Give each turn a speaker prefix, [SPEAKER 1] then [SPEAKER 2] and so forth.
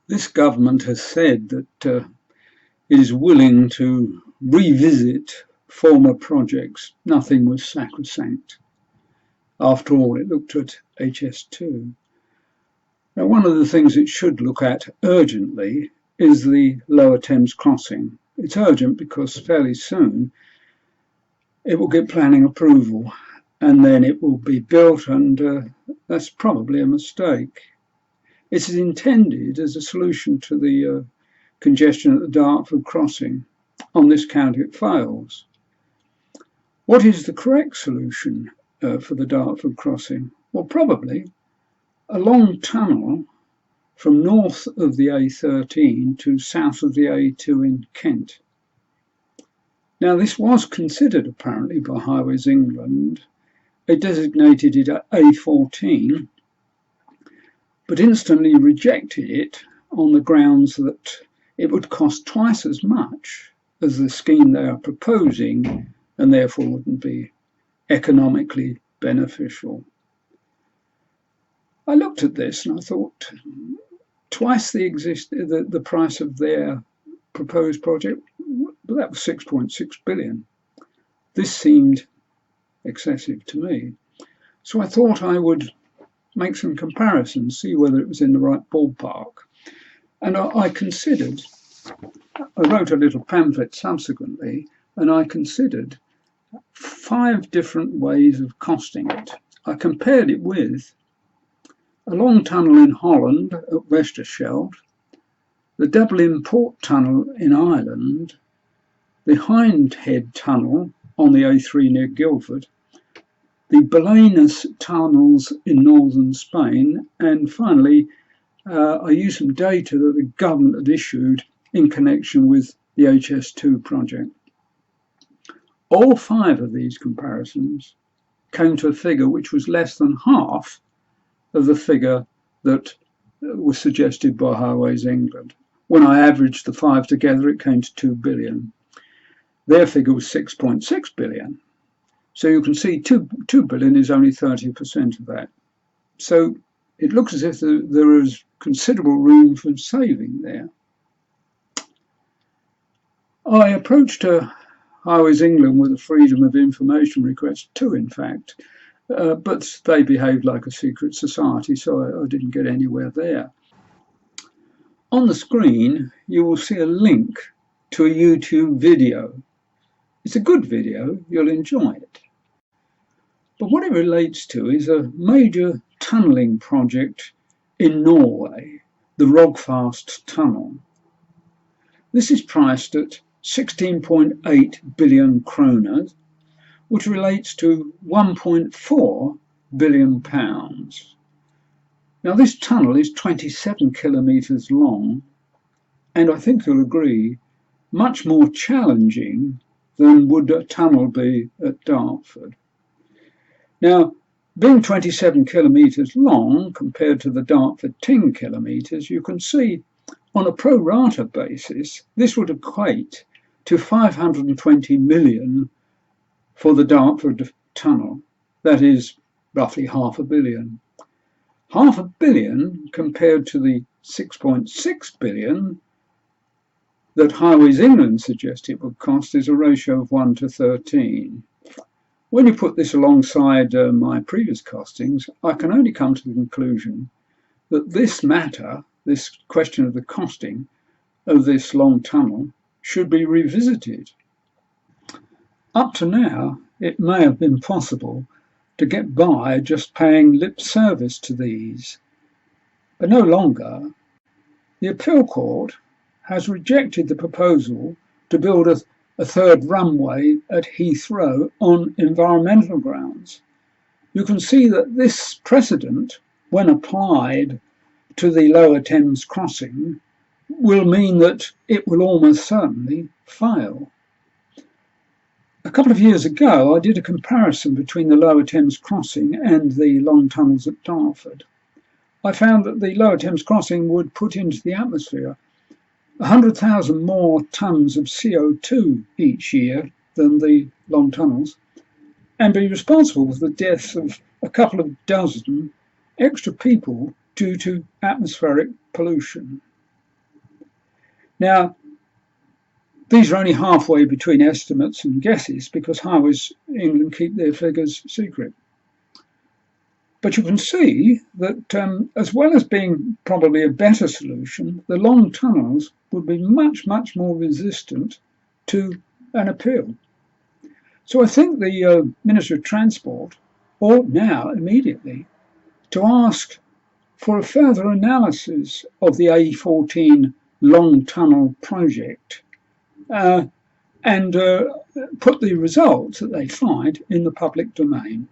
[SPEAKER 1] This government has said that it is willing to revisit former projects. Nothing was sacrosanct. After all, it looked at HS2. Now, one of the things it should look at urgently is the Lower Thames crossing. It's urgent because fairly soon it will get planning approval and then it will be built, and that's probably a mistake. It is intended as a solution to the congestion at the Dartford crossing. On this count, it fails. What is the correct solution for the Dartford crossing? Well, probably a long tunnel from north of the A13 to south of the A2 in Kent. Now, this was considered apparently by Highways England. They designated it A14, but instantly rejected it on the grounds that it would cost twice as much as the scheme they are proposing and therefore wouldn't be economically beneficial. I looked at this and I thought, twice the price of their proposed project, that was 6.6 billion. This seemed excessive to me. So I thought I would make some comparisons, see whether it was in the right ballpark. And I wrote a little pamphlet subsequently, and I considered 5 different ways of costing it. I compared it with a long tunnel in Holland at Westerschelde, the Dublin Port Tunnel in Ireland, the Hindhead Tunnel on the A3 near Guildford, the Belenes tunnels in northern Spain, and finally I used some data that the government had issued in connection with the HS2 project. All 5 of these comparisons came to a figure which was less than half of the figure that was suggested by Highways England. When I averaged the 5 together, it came to 2 billion. Their figure was 6.6 billion. So you can see 2 billion is only 30% of that. So it looks as if there is considerable room for saving there. I approached Highways England with a freedom of information request too, in fact, but they behaved like a secret society, so I didn't get anywhere there. On the screen, you will see a link to a YouTube video. It's a good video, you'll enjoy it. But what it relates to is a major tunnelling project in Norway, the Rogfast Tunnel. This is priced at 16.8 billion kroner, which relates to 1.4 billion pounds. Now, this tunnel is 27 kilometres long, and I think you'll agree, much more challenging than would a tunnel be at Dartford. Now, being 27 kilometres long compared to the Dartford 10 kilometres, you can see on a pro rata basis, this would equate to 520 million for the Dartford tunnel. That is roughly $500 million. $500 million compared to the 6.6 billion that Highways England suggested it would cost is a ratio of 1 to 13. When you put this alongside my previous costings, I can only come to the conclusion that this matter, this question of the costing of this long tunnel, should be revisited. Up to now, it may have been possible to get by just paying lip service to these, but no longer. The appeal court has rejected the proposal to build a third runway at Heathrow on environmental grounds. You can see that this precedent, when applied to the Lower Thames crossing, will mean that it will almost certainly fail. A couple of years ago, I did a comparison between the Lower Thames crossing and the long tunnels at Dartford. I found that the Lower Thames crossing would put into the atmosphere 100,000 more tonnes of CO2 each year than the long tunnels, and be responsible for the deaths of a couple of dozen extra people due to atmospheric pollution. Now, these are only halfway between estimates and guesses because Highways England keep their figures secret. But you can see that as well as being probably a better solution, the long tunnels would be much, much more resistant to an appeal. So I think the Minister of Transport ought now immediately to ask for a further analysis of the A14 long tunnel project and put the results that they find in the public domain.